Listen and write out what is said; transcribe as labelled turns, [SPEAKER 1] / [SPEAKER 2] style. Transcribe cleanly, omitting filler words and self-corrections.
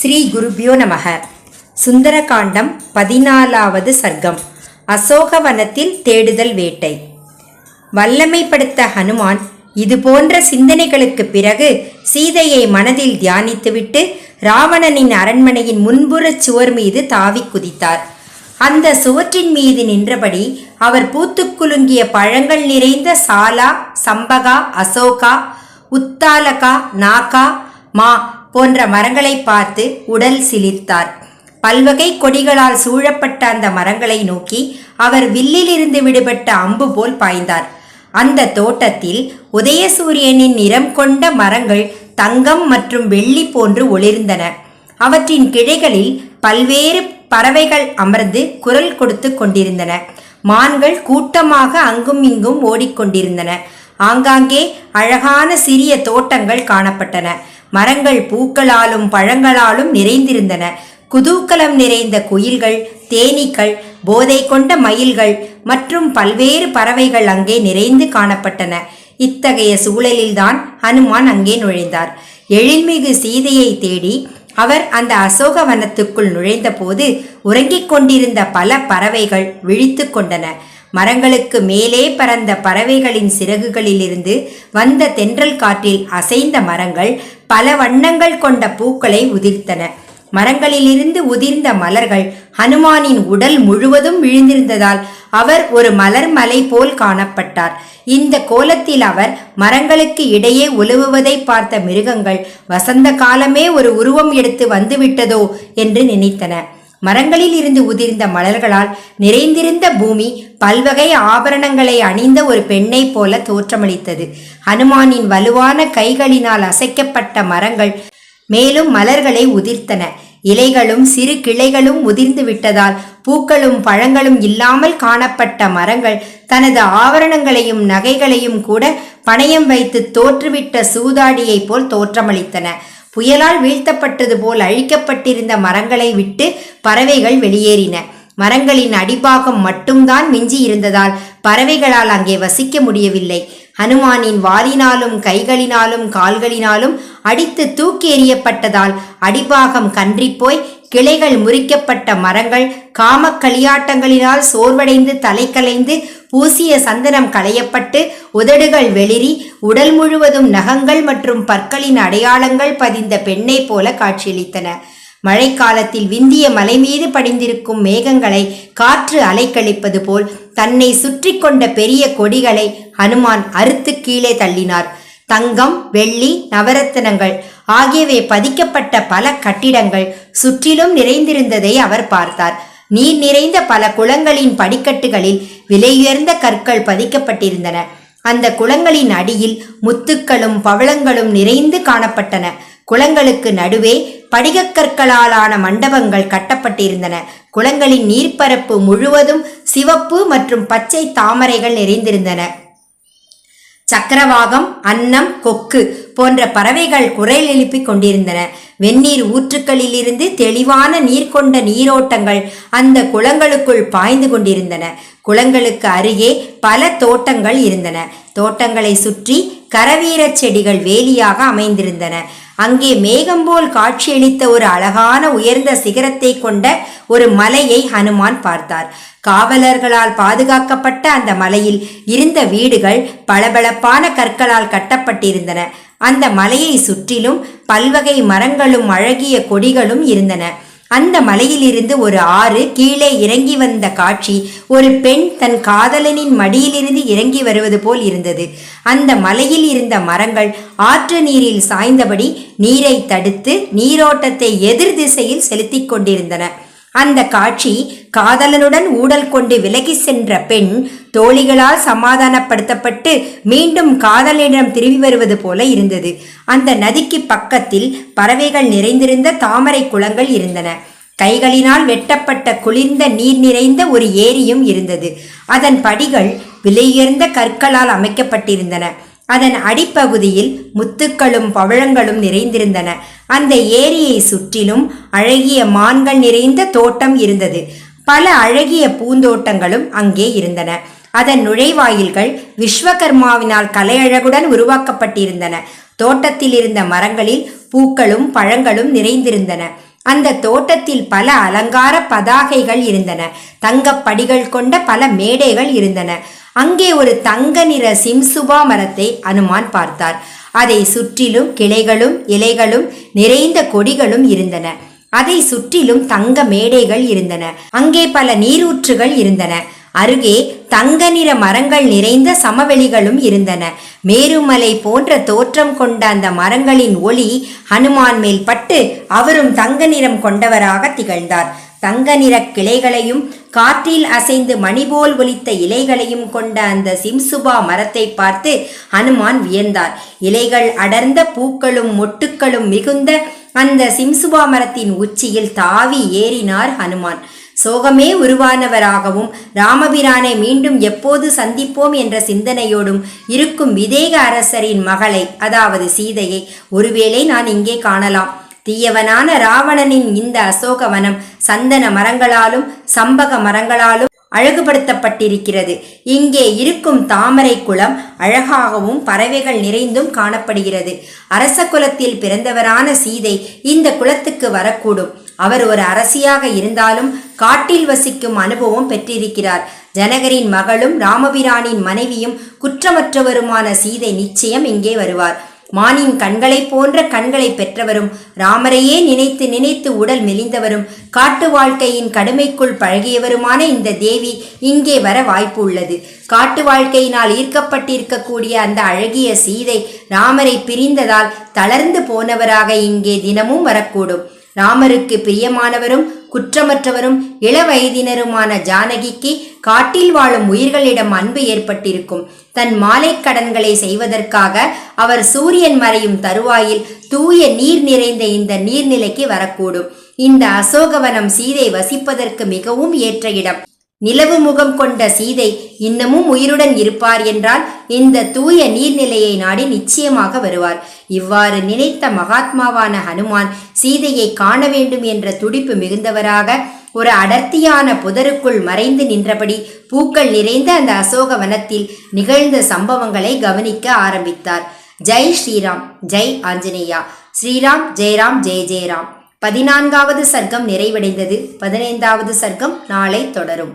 [SPEAKER 1] ஸ்ரீ குருபியோ நமக. சுந்தரகாண்டம் 14வது சர்க்கம். அசோகவனத்தில் தேடுதல் வேட்டை. வல்லமை படுத்த ஹனுமான் இது போன்ற சிந்தனைகளுக்கு பிறகு சீதையை மனதில் தியானித்துவிட்டு ராவணனின் அரண்மனையின் முன்புறச் சுவர் மீது தாவி குதித்தார். அந்த சுவற்றின் மீது நின்றபடி அவர் பூத்துக்குலுங்கிய பழங்கள் நிறைந்த சாலா, சம்பகா, அசோகா, உத்தாலகா, நாகா, மா போன்ற மரங்களை பார்த்து உடல் சிலிர்த்தார். பல்வகை கொடிகளால் சூழப்பட்ட அந்த மரங்களை நோக்கி அவர் வில்லிலிருந்து விடுபட்ட அம்பு போல் பாய்ந்தார். அந்த தோட்டத்தில் உதயசூரியனின் நிறம் கொண்ட மரங்கள் தங்கம் மற்றும் வெள்ளி போன்று ஒளிர்ந்தன. அவற்றின் கிளைகளில் பல்வேறு பறவைகள் அமர்ந்து குரல் கொடுத்து கொண்டிருந்தன. மான்கள் கூட்டமாக அங்கும் இங்கும் ஓடிக்கொண்டிருந்தன. ஆங்காங்கே அழகான சிறிய தோட்டங்கள் காணப்பட்டன. மரங்கள் பூக்களாலும் பழங்களாலும் நிறைந்திருந்தன. குதூகலம் நிறைந்த குயில்கள், தேனீக்கள், போதை கொண்ட மயில்கள் மற்றும் பல்வேறு பறவைகள் அங்கே நிறைந்து காணப்பட்டன. இத்தகைய சூழலில்தான் ஹனுமான் அங்கே நுழைந்தார். எழில்மிகு சீதையை தேடி அவர் அந்த அசோகவனத்துக்குள் நுழைந்த போது உறங்கிக் கொண்டிருந்த பல பறவைகள் விழித்து கொண்டன. மரங்களுக்கு மேலே பறந்த பறவைகளின் சிறகுகளிலிருந்து வந்த தென்றல் காற்றில் அசைந்த மரங்கள் பல வண்ணங்கள் கொண்ட பூக்களை உதிர்த்தன. மரங்களிலிருந்து உதிர்ந்த மலர்கள் ஹனுமானின் உடல் முழுவதும் விழுந்திருந்ததால் அவர் ஒரு மலர் மலை போல் காணப்பட்டார். இந்த கோலத்தில் அவர் மரங்களுக்கு இடையே உலவுவதை பார்த்த மிருகங்கள் வசந்த காலமே ஒரு உருவம் எடுத்து வந்துவிட்டதோ என்று நினைத்தன. மரங்களில் இருந்து உதிர்ந்த மலர்களால் நிறைந்திருந்த பூமி பல்வகை ஆபரணங்களை அணிந்த ஒரு பெண்ணை போல தோற்றமளித்தது. ஹனுமானின் வலுவான கைகளினால் அசைக்கப்பட்ட மரங்கள் மேலும் மலர்களை உதிர்த்தன. இலைகளும் சிறு கிளைகளும் உதிர்ந்து விட்டதால் பூக்களும் பழங்களும் இல்லாமல் காணப்பட்ட மரங்கள் தனது ஆபரணங்களையும் நகைகளையும் கூட பணயம் வைத்து தோற்றுவிட்ட சூதாடியை போல் தோற்றமளித்தன. புயலால் வீழ்த்தப்பட்டது போல் அழிக்கப்பட்டிருந்த மரங்களை விட்டு பறவைகள் வெளியேறின. மரங்களின் அடிபாகம் மட்டும்தான் மிஞ்சி இருந்ததால் பறவைகளால் அங்கே வசிக்க முடியவில்லை. ஹனுமானின் வாலினாலும் கைகளினாலும் கால்களினாலும் அடித்து தூக்கி எறியப்பட்டதால் அடிபாகம் கன்றிப்போய் கிளைகள் முறிக்கப்பட்ட மரங்கள் காம களியாட்டங்களினால் சோர்வடைந்து தலை கலைந்து பூசிய சந்தனம் களையப்பட்டு உதடுகள் வெளிரி உடல் முழுவதும் நகங்கள் மற்றும் பற்களின் அடையாளங்கள் பதிந்த பெண்ணை போல காட்சியளித்தன. மழைக்காலத்தில் விந்திய மலை மீது படிந்திருக்கும் மேகங்களை காற்று அலைக்கழிப்பது போல் தன்னை சுற்றி கொண்ட பெரிய கொடிகளை ஹனுமான் அறுத்து கீழே தள்ளினார். தங்கம், வெள்ளி, நவரத்தினங்கள் ஆகியவை பதிக்கப்பட்ட பல கட்டிடங்கள் சுற்றிலும் நிறைந்திருந்ததை அவர் பார்த்தார். நீர் நிறைந்த பல குளங்களின் படிக்கட்டுகளில் விலையுயர்ந்த கற்கள் பதிக்கப்பட்டிருந்தன. அந்த குளங்களின் அடியில் முத்துக்களும் பவளங்களும் நிறைந்து காணப்பட்டன. குளங்களுக்கு நடுவே படிகக்கற்களாலான மண்டபங்கள் கட்டப்பட்டிருந்தன. குளங்களின் நீர்ப்பரப்பு முழுவதும் சிவப்பு மற்றும் பச்சை தாமரைகள் நிறைந்திருந்தன. சக்கரவாகம், அன்னம், கொக்கு போன்ற பறவைகள் குரல் எழுப்பிக் கொண்டிருந்தன. வெந்நீர் ஊற்றுக்களிலிருந்து தெளிவான நீர் கொண்ட நீரோட்டங்கள் அந்த குளங்களுக்குள் பாய்ந்து கொண்டிருந்தன. குளங்களுக்கு அருகே பல தோட்டங்கள் இருந்தன. தோட்டங்களை சுற்றி கரவீரச் செடிகள் வேலியாக அமைந்திருந்தன. அங்கே மேகம்போல் காட்சியளித்த ஒரு அழகான உயர்ந்த சிகரத்தை கொண்ட ஒரு மலையை ஹனுமான் பார்த்தார். காவலர்களால் பாதுகாக்கப்பட்ட அந்த மலையில் இருந்த வீடுகள் பளபளப்பான கற்களால் கட்டப்பட்டிருந்தன. அந்த மலையை சுற்றிலும் பல்வகை மரங்களும் அழகிய கொடிகளும் இருந்தன. அந்த மலையிலிருந்து ஒரு ஆறு கீழே இறங்கி வந்த காட்சி ஒரு பெண் தன் காதலனின் மடியிலிருந்து இறங்கி வருவது போல் இருந்தது. அந்த மலையில் இருந்த மரங்கள் ஆற்று நீரில் சாய்ந்தபடி நீரை தடுத்து நீரோட்டத்தை எதிர் திசையில் செலுத்தி கொண்டிருந்தன. அந்த காட்சி காதலனுடன் ஊடல் கொண்டு விலகி சென்ற பெண் தோழிகளால் சமாதானப்படுத்தப்பட்டு மீண்டும் காதலனிடம் திரும்பி வருவது போல இருந்தது. அந்த நதிக்கு பக்கத்தில் பறவைகள் நிறைந்திருந்த தாமரை குளங்கள் இருந்தன. கைகளினால் வெட்டப்பட்ட குளிர்ந்த நீர் நிறைந்த ஒரு ஏரியும் இருந்தது. அதன் படிகள் விலையுயர்ந்த கற்களால் அமைக்கப்பட்டிருந்தன. அதன் அடிப்பகுதியில் முத்துக்களும் பவழங்களும் நிறைந்திருந்தன. அந்த ஏரியை சுற்றிலும் அழகிய மான்கள் நிறைந்த தோட்டம் இருந்தது. பல அழகிய பூந்தோட்டங்களும் அங்கே இருந்தன. அதன் நுழைவாயில்கள் விஸ்வகர்மாவினால் கலையழகுடன் உருவாக்கப்பட்டிருந்தன. தோட்டத்தில் இருந்த மரங்களில் பூக்களும் பழங்களும் நிறைந்திருந்தன. அந்த தோட்டத்தில் பல அலங்கார பதாகைகள் இருந்தன. தங்கப்படிகள் கொண்ட பல மேடைகள் இருந்தன. அங்கே ஒரு தங்க நிற சிம்சுபா மரத்தை அனுமான் பார்த்தார். அதை சுற்றிலும் கிளைகளும் இலைகளும் நிறைந்த கொடிகளும் இருந்தன. அதை சுற்றிலும் தங்க மேடைகள் இருந்தன. அங்கே பல நீரூற்றுகள் இருந்தன. அருகே தங்க நிற மரங்கள் நிறைந்த சமவெளிகளும் இருந்தன. மேருமலை போன்ற தோற்றம் கொண்ட அந்த மரங்களின் ஒளி ஹனுமான் மேல் பட்டு அவரும் தங்க நிறம் கொண்டவராக திகழ்ந்தார். தங்க நிற கிளைகளையும் காற்றில் அசைந்து மணிபோல் ஒலித்த இலைகளையும் கொண்ட அந்த சிம்சுபா மரத்தை பார்த்து ஹனுமான் வியந்தார். இலைகள் அடர்ந்த பூக்களும் மொட்டுக்களும் மிகுந்த அந்த சிம்சுபா மரத்தின் உச்சியில் தாவி ஏறினார் ஹனுமான். சோகமே உருவானவராகவும் ராமபிரானை மீண்டும் எப்போது சந்திப்போம் என்ற சிந்தனையோடும் இருக்கும் விதேக அரசரின் மகளை, அதாவது சீதையை ஒருவேளை நான் இங்கே காணலாம். தீயவனான ராவணனின் இந்த அசோகவனம் சந்தன மரங்களாலும் சம்பக மரங்களாலும் அழகுபடுத்தப்பட்டிருக்கிறது. இங்கே இருக்கும் தாமரை குளம் அழகாகவும் பறவைகள் நிறைந்தும் காணப்படுகிறது. அரச குலத்தில் பிறந்தவரான சீதை இந்த குலத்துக்கு வரக்கூடும். அவர் ஒரு அரசியாக இருந்தாலும் காட்டில் வசிக்கும் அனுபவம் பெற்றிருக்கிறார். ஜனகரின் மகளும் ராமபிரானின் மனைவியும் குற்றமற்றவருமான சீதை நிச்சயம் இங்கே வருவார். மானின் கண்களை போன்ற கண்களை பெற்றவரும் ராமரையே நினைத்து நினைத்து உடல் மெலிந்தவரும் காட்டு வாழ்க்கையின் கடுமைக்குள் பழகியவருமான இந்த தேவி இங்கே வர வாய்ப்பு உள்ளது. காட்டு வாழ்க்கையினால் ஈர்க்கப்பட்டிருக்கக்கூடிய அந்த அழகிய சீதை ராமரை பிரிந்ததால் தளர்ந்து போனவராக இங்கே தினமும் வரக்கூடும். ராமருக்கு பிரியமானவரும் குற்றமற்றவரும் இளவயதினருமான ஜானகிக்கு காட்டில் வாழும் உயிர்களிடம் அன்பு ஏற்பட்டிருக்கும். தன் மாலை கடன்களை செய்வதற்காக அவர் சூரியன் மறையும் தருவாயில் தூய நீர் நிறைந்த இந்த நீர்நிலைக்கு வரக்கூடும். இந்த அசோகவனம் சீதை வசிப்பதற்கு மிகவும் ஏற்ற இடம். நிலவு முகம் கொண்ட சீதை இன்னமும் உயிருடன் இருப்பார் என்றால் இந்த தூய நீர்நிலையை நாடி நிச்சயமாக வருவார். இவ்வாறு நினைத்த மகாத்மாவான ஹனுமான் சீதையை காண வேண்டும் என்ற துடிப்பு மிகுந்தவராக ஒரு அடர்த்தியான புதருக்குள் மறைந்து நின்றபடி பூக்கள் நிறைந்த அந்த அசோக வனத்தில் நிகழ்ந்த சம்பவங்களை கவனிக்க ஆரம்பித்தார். ஜெய் ஸ்ரீராம், ஜெய் ஆஞ்சநேயா. ஸ்ரீராம் ஜெயராம், ஜெய் ஜெயராம். 14வது சர்க்கம் நிறைவடைந்தது. 15வது சர்க்கம் நாளை தொடரும்.